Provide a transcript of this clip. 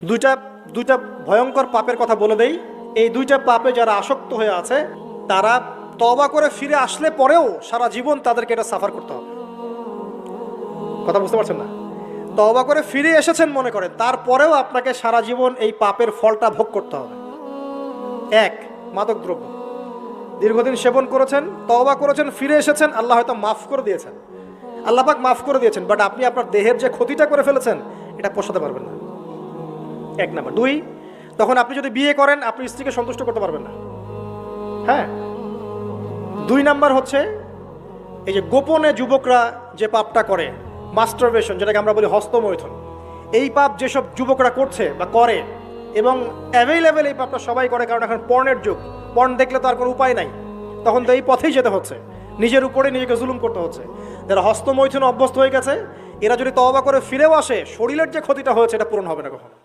দুইটা দুইটা ভয়ঙ্কর পাপের কথা বলে দেই। এই দুইটা পাপে যারা আসক্ত হয়ে আছে তারা তওবা করে ফিরে আসলে পরেও সারা জীবন তাদেরকে এটা সাফার করতে হবে। কথা বুঝতে পারছেন না? তওবা করে ফিরে এসেছেন মনে করেন, তারপরেও আপনাকে সারা জীবন এই পাপের ফলটা ভোগ করতে হবে। এক, মাদকদ্রব্য দীর্ঘদিন সেবন করেছেন, তওবা করেছেন, ফিরে এসেছেন, আল্লাহ হয়তো মাফ করে দিয়েছেন, আল্লাহ পাক মাফ করে দিয়েছেন, বাট আপনি আপনার দেহের যে ক্ষতিটা করে ফেলেছেন এটা পোষাতে পারবেন না। এক নাম্বার। দুই, তখন আপনি যদি বিয়ে করেন আপনি স্ত্রীকে সন্তুষ্ট করতে পারবেন না। হ্যাঁ। দুই নাম্বার হচ্ছে এই যে গোপনে যুবকরা যে পাপটা করে, মাস্টারবেশন, যেটাকে আমরা বলি হস্তমৈথুন, এই পাপ যেসব যুবকরা করছে বা করে, এবং অ্যাভেলেবেল এই পাপটা সবাই করে, কারণ এখন পর্নের যুগ, পর্ন দেখলে তো আর কোনো উপায় নাই, তখন তো এই পথেই যেতে হচ্ছে, নিজের উপরে নিজেকে জুলুম করতে হচ্ছে। যারা হস্তমৈথুন অভ্যস্ত হয়ে গেছে এরা যদি তওবা করে ফিরেও আসে, শরীরের যে ক্ষতিটা হয়েছে এটা পূরণ হবে না কখনো।